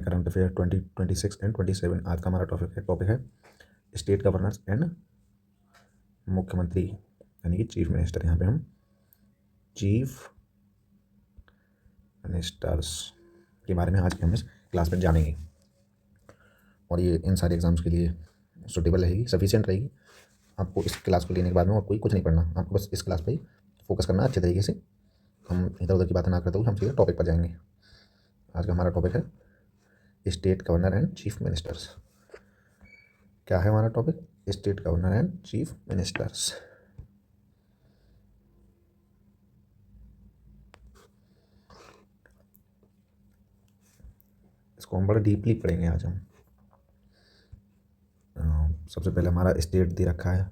Current affair 2026 and 27। आज का हमारा टॉपिक है स्टेट गवर्नर्स एंड मुख्यमंत्री यानी कि चीफ मिनिस्टर। यहाँ पे हम चीफ मिनिस्टर्स के बारे में आज की हम इस क्लास में जानेंगे और ये इन सारे एग्जाम्स के लिए सूटेबल रहेगी, सफिशिएंट रहेगी। आपको इस क्लास को लेने के बाद में और कोई कुछ नहीं पढ़ना, आपको बस इस क्लास पर ही फोकस करना अच्छे तरीके से। हम इधर उधर की बातें ना करते हुए हम सीधे टॉपिक पर जाएंगे। आज का हमारा टॉपिक है state governor and chief ministers. क्या है हमारा topic? State governor and chief ministers. इसको हम बड़ा डीपली पढ़ेंगे आज हम। सबसे पहले हमारा स्टेट दे रखा है,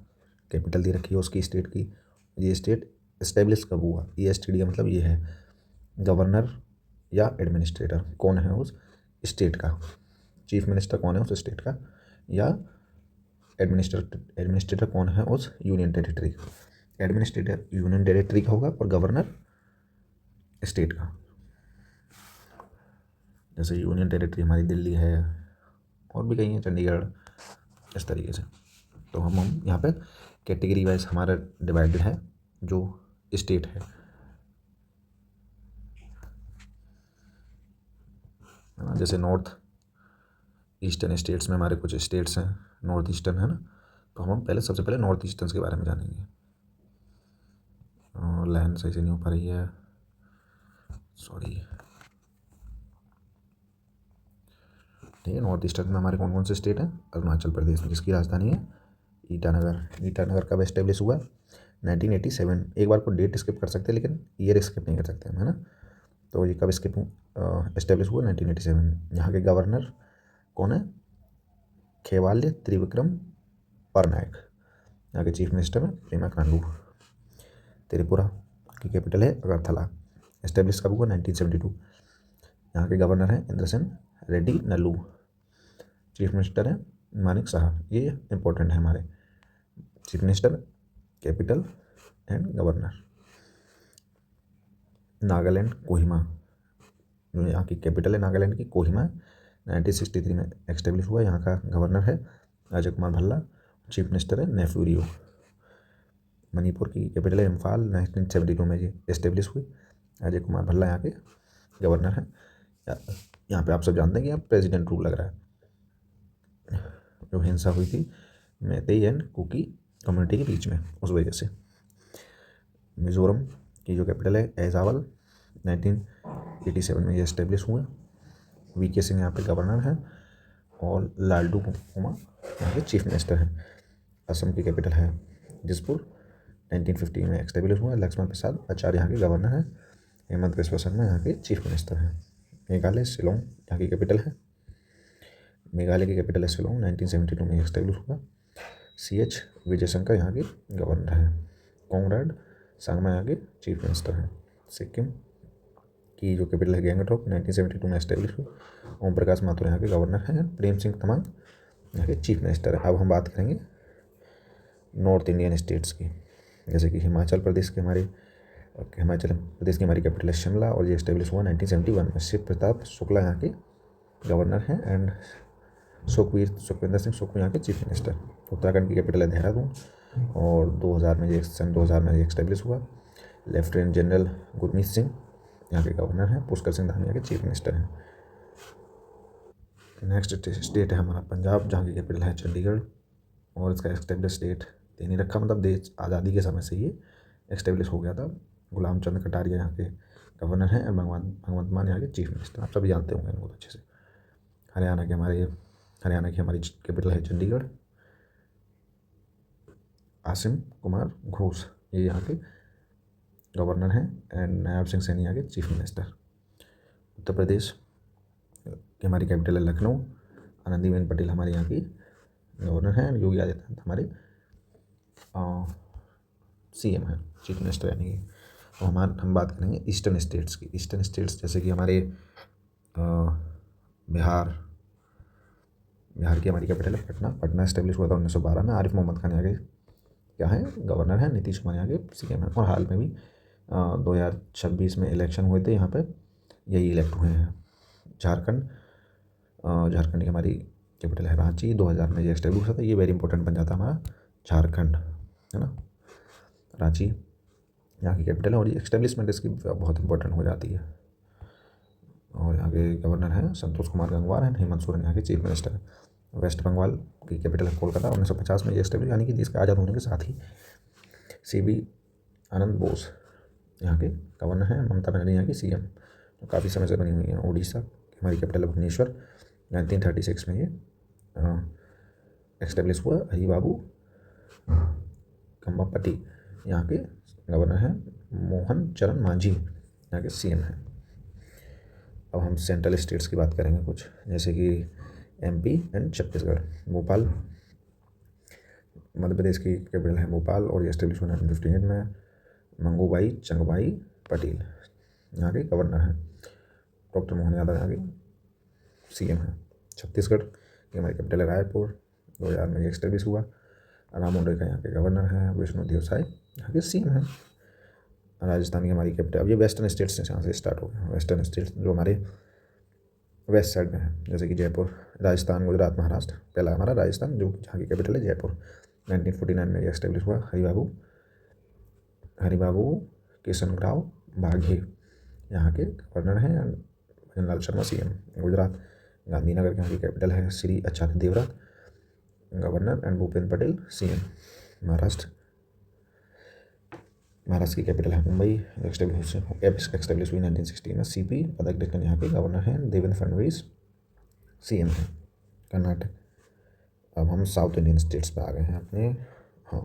कैपिटल दे रखी है उसकी स्टेट की। ये स्टेट इस्टेब्लिश कब हुआ? ये एसटीडी का मतलब ये है गवर्नर या एडमिनिस्ट्रेटर कौन है उस स्टेट का, चीफ मिनिस्टर कौन है उस स्टेट का, या एडमिनिस्ट्रेटर कौन है उस यूनियन टेरिटरी का। एडमिनिस्ट्रेटर यूनियन टेरिटरी का होगा और गवर्नर स्टेट का। जैसे यूनियन टेरिटरी हमारी दिल्ली है और भी कहीं है, चंडीगढ़, इस तरीके से। तो हम यहाँ पे कैटेगरी वाइज हमारा डिवाइडेड है जो स्टेट है। जैसे नॉर्थ ईस्टर्न स्टेट्स में हमारे कुछ स्टेट्स हैं नॉर्थ ईस्टर्न, है ना। तो हम पहले सबसे पहले नॉर्थ ईस्टर्न के बारे में जानेंगे। लाइन सही से नहीं हो पा रही है, सॉरी। ठीक है, नॉर्थ ईस्टर्न में हमारे कौन कौन से स्टेट हैं? अरुणाचल प्रदेश में जिसकी राजधानी है ईटानगर। ईटानगर कब एस्टेब्लिश हुआ? 1987। एक बार को डेट स्किप कर सकते हैं लेकिन ईयर स्किप नहीं कर सकते हम, है ना। तो ये कब एस्टेब्लिश हुआ? 1987। यहाँ के गवर्नर कौन है? खेवाल्य त्रिविक्रम परनायक। यहाँ के चीफ मिनिस्टर है पेमा खांडू। त्रिपुरा की कैपिटल है अगरतला। एस्टेब्लिश कब हुआ? 1972। यहाँ के गवर्नर हैं इंद्रसेन रेड्डी नल्लू। चीफ मिनिस्टर है मानिक साहा। ये इंपॉर्टेंट है हमारे। Chief minister, capital and governor. Nagaland Kohima, जो यहाँ की कैपिटल है नागालैंड की कोहिमा, 1963 में एस्टेब्लिश हुआ। यहाँ का गवर्नर है अजय कुमार भल्ला। चीफ मिनिस्टर है नेफ्यूरियो। मणिपुर की कैपिटल है इम्फाल। 1972 में ये एस्टेब्लिश हुई। अजय कुमार भल्ला यहाँ के गवर्नर हैं। यहाँ पे आप सब जानते हैं कि यहाँ प्रेसिडेंट रूल लग रहा है। जो हिंसा हुई थी मैतेई एंड कुकी कम्युनिटी के बीच में, उस वजह से। मिज़ोरम की जो कैपिटल है एजावल, 1987 में ये एस्टेब्लिश हुआ। वीके सिंह यहाँ पे गवर्नर हैं और लालडू कुमा यहाँ के चीफ मिनिस्टर हैं। असम की कैपिटल है दिसपुर, 1950 में एस्टेब्लिश हुआ। लक्ष्मण प्रसाद आचार्य यहाँ के गवर्नर हैं। हेमंत बिस्वा शर्मा यहाँ के चीफ मिनिस्टर हैं। मेघालय शिलोंग यहाँ की कैपिटल है। मेघालय की कैपिटल है शिलोंग, 1972 में एस्टेब्लिश हुआ। CH विजयशंकर यहाँ के गवर्नर हैं। कोंगराड सांगमा यहाँ के चीफ मिनिस्टर हैं। सिक्किम की जो कैपिटल है गैंगटॉक, 1972 में एस्टेब्लिश हुई। ओम प्रकाश माथुर यहाँ के गवर्नर हैं। प्रेम सिंह तमांग यहाँ के चीफ मिनिस्टर हैं। अब हम बात करेंगे नॉर्थ इंडियन स्टेट्स की। जैसे कि हिमाचल प्रदेश की हमारी कैपिटल है शिमला और ये एस्टेब्लिश हुआ 1971 में। शिव प्रताप शुक्ला यहाँ के गवर्नर हैं एंड सुखविंदर सिंह सुक्खू यहाँ के चीफ मिनिस्टर। उत्तराखंड की कैपिटल है देहरादून और 2000 में ये एस्टेब्लिश हुआ। लेफ्टिनेंट जनरल गुरमीत सिंह यहाँ के गवर्नर हैं। पुष्कर सिंह धामी यहाँ के चीफ मिनिस्टर हैं। नेक्स्ट स्टेट है हमारा पंजाब, जहाँ की कैपिटल है चंडीगढ़ और इसका एस्टेब्लिश डेट दे नहीं रखा, मतलब देश आज़ादी के समय से ये एस्टेब्लिश हो गया था। गुलाम चंद कटारिया यहाँ के गवर्नर हैं और भगवंत मान यहाँ के चीफ मिनिस्टर। आप सभी जानते होंगे इनको अच्छे से। हरियाणा की हमारी कैपिटल है चंडीगढ़। आसिम कुमार घोष ये यहाँ के गवर्नर हैं एंड नायब सिंह सैनी यहाँ के चीफ मिनिस्टर। उत्तर प्रदेश की हमारी कैपिटल है लखनऊ। आनंदीबेन पटेल हमारे यहाँ की गवर्नर हैं। योगी आदित्यनाथ हमारे CM हैं, चीफ मिनिस्टर यानी कि। तो हम बात करेंगे ईस्टर्न स्टेट्स की। ईस्टर्न स्टेट्स जैसे कि हमारे बिहार की हमारी कैपिटल है पटना एस्टेब्लिश हुआ था 1912 में। आरिफ मोहम्मद खान यहाँ के क्या है? गवर्नर हैं। नीतीश कुमार यहाँ के CM हैं और हाल में भी 2026 में इलेक्शन हुए थे, यहाँ पे यही इलेक्ट हुए हैं। झारखंड झारखंड की हमारी कैपिटल है रांची। 2000 में ये एस्टेब्लिश हुआ था, ये वेरी इंपॉर्टेंट बन जाता है हमारा झारखंड, है ना। रांची यहाँ की कैपिटल है और ये एस्टेब्लिशमेंट इसकी बहुत इंपॉर्टेंट हो जाती है। और यहाँ के गवर्नर हैं संतोष कुमार गंगवार हैं, हेमंत सोरेन यहाँ के चीफ मिनिस्टर हैं। वेस्ट बंगाल की कैपिटल है कोलकाता। 1950 में ये एस्टेब्लिश, यानी कि जिसके आज़ाद होने के साथ ही। CB आनंद बोस यहाँ के गवर्नर हैं। ममता बनर्जी यहाँ की CM, जो काफ़ी समय से बनी हुई है। उड़ीसा हमारी कैपिटल है भुवनेश्वर। 1936 में ये एस्टेब्लिश हुआ। हरी बाबू कम्बापट्टी यहाँ के गवर्नर हैं। मोहन चरण मांझी यहाँ के CM हैं। अब हम सेंट्रल स्टेट्स की बात करेंगे कुछ, जैसे कि MP एंड छत्तीसगढ़। भोपाल मध्य प्रदेश की कैपिटल है भोपाल और ये एस्टेब्लिश हुआ 1958 में। मंगूभाई चंगभाई पटेल यहाँ के गवर्नर हैं। डॉक्टर मोहन यादव यहाँ के CM हैं। छत्तीसगढ़ की हमारी कैपिटल है रायपुर। 2000 में ये एस्टेब्लिश हुआ। राम मुंडेका यहाँ के गवर्नर हैं। विष्णु देव साय यहाँ के CM हैं। राजस्थान की हमारी कैपिटल, अब ये वेस्टर्न स्टेट्स यहाँ से स्टार्ट हो गया। वेस्टर्न स्टेट्स जो हमारे वेस्ट साइड में है, जैसे कि जयपुर, राजस्थान, गुजरात, महाराष्ट्र। पहला हमारा राजस्थान, जो जहाँ की कैपिटल है जयपुर। 1949 में ये एस्टेब्लिश हुआ। हरिबाबू किशनराव बाघेल यहाँ के गवर्नर हैं। भजनलाल शर्मा CM। गुजरात गांधीनगर यहाँ की कैपिटल है। Shri Acharya Devvrat governor and Bhupendra Patel CM। Maharashtra की कैपिटल है मुंबई। एस्टेब्लिश हुई 1916 में। CP राधाकृष्णन यहाँ के गवर्नर हैं। देवेंद्र फडणवीस CM हैं। कर्नाटक। अब हम साउथ इंडियन स्टेट्स पे आ गए हैं अपने। हाँ,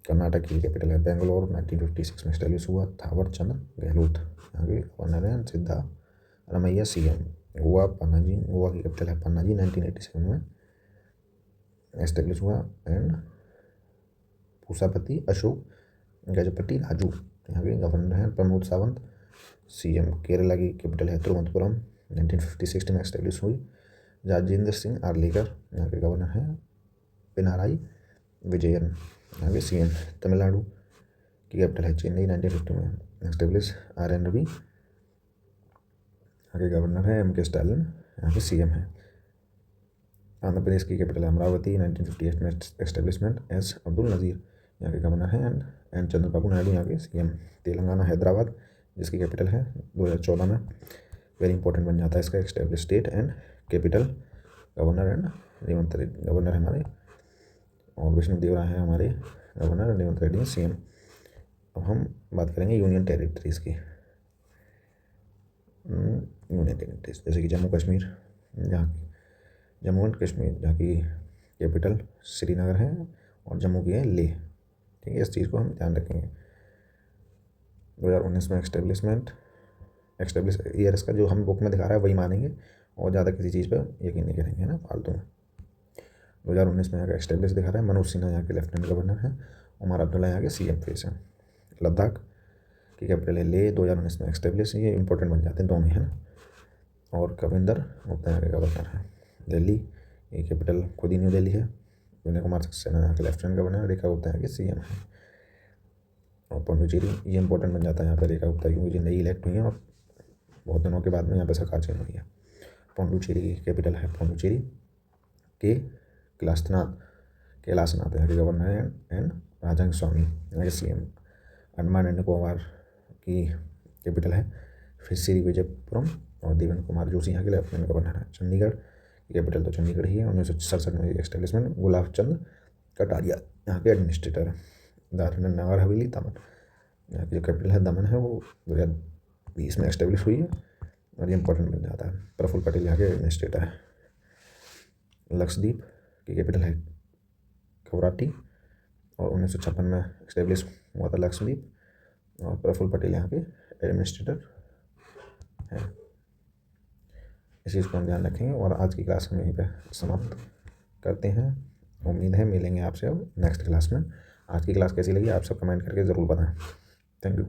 कर्नाटक की कैपिटल है बेंगलोर। 1956 में एस्टेब्लिश हुआ। थावर चंद गहलोत यहाँ के गवर्नर हैं। सिद्धारमैया CM। गोवा की कैपिटल है पन्नाजी। 1987 में एस्टेब्लिश हुआ। एंड पूसापति अशोक गजपति राजू यहाँ के गवर्नर हैं। प्रमोद सावंत CM। केरला की कैपिटल है तिरुवनंतपुरम। 1956 में एस्टेब्लिश हुई। राजेंद्र सिंह आर्लेकर यहाँ के गवर्नर हैं। पिनाराई विजयन यहाँ के CM। तमिलनाडु की कैपिटल है चेन्नई। 1950 में एस्टेब्लिश। RN रवि यहाँ के गवर्नर हैं। MK स्टालिन यहाँ के CM हैं। आंध्र प्रदेश की कैपिटल है अमरावती। 1958 में एस्टेब्लिशमेंट। S अब्दुल नज़ीर यहाँ के गवर्नर हैं। एंड चंद्रबाबू नायडू यहाँ के CM। तेलंगाना हैदराबाद जिसकी कैपिटल है 2014 में वेरी इंपॉर्टेंट बन जाता है इसका establish state and capital. Governor and Revanth Reddy governor है हमारे, और विष्णु देव राय हैं हमारे गवर्नर। रेवंत रेड्डी CM। अब हम बात करेंगे यूनियन टेरिटरीज़ की। यूनियन टेरिटरीज जैसे कि जम्मू कश्मीर, जम्मू एंड कश्मीर जहाँ की कैपिटल श्रीनगर है और जम्मू की है लेह। ठीक है, इस चीज़ को हम ध्यान रखेंगे। 2019 में एस्टेब्लिश ईयर इसका जो हम बुक में दिखा रहा है वही मानेंगे और ज़्यादा किसी चीज़ पर यकीन नहीं करेंगे, है ना, फालतू में। 2019 में यहाँ का एस्टेब्लिश दिखा रहा है। मनोज सिन्हा यहाँ के लेफ्टिनेंट गवर्नर हैं। उमर अब्दुल्ला यहाँ के CM फेस हैं। लद्दाख की कैपिटल है लेह। 2019 में एस्टेब्लिश, ये इंपॉर्टेंट बन जाते हैं दोनों, है ना। और कविंदर गुप्ता यहाँ के गवर्नर हैं। दिल्ली ये कैपिटल खुद ही न्यू दिल्ली है। विनय कुमार सक्सेना यहाँ के लेफ्टिनेंट गवर्नर। रेखा गुप्ता यहाँ के CM हैं। और पौंडुचेरी ये इंपॉर्टेंट बन जाता है यहाँ पर रेखा गुप्ता, क्योंकि ये नई इलेक्ट हुई है और बहुत दिनों के बाद में यहाँ पर सरकार चेंज हुई है। पौंडुचेरी की कैपिटल है पौंडुचेरी। के कैलाशनाथ यहाँ के गवर्नर हैं। एंड राजंग स्वामी यहाँ के CM। अंडमान एंड निकोबार की कैपिटल है फिर विजयपुरम और देवेंद्र कुमार जोशी यहाँ के लेफ्टिनेंट गवर्नर हैं। चंडीगढ़ की कैपिटल तो चंडीगढ़ ही है। 1967 में एस्टेब्लिशमेंट। गुलाब चंद कटारिया यहाँ के एडमिनिस्ट्रेटर हैं। दादरा नगर हवेली दमन यहाँ की जो कैपिटल है दमन है, वो 2020 में एस्टेब्लिश हुई है और ये इंपॉर्टेंट बन जाता है। प्रफुल्ल पटेल यहाँ के एडमिनिस्ट्रेटर हैं। लक्षद्वीप की कैपिटल है कवराटी और 1956 में एस्टेब्लिश हुआ था लक्षद्वीप, और प्रफुल्ल पटेल यहाँ के एडमिनिस्ट्रेटर हैं। इस चीज़ को हम ध्यान रखेंगे और आज की क्लास में यहीं पे समाप्त करते हैं। उम्मीद है मिलेंगे आपसे अब नेक्स्ट क्लास में। आज की क्लास कैसी लगी आप सब कमेंट करके ज़रूर बताएं। Thank you.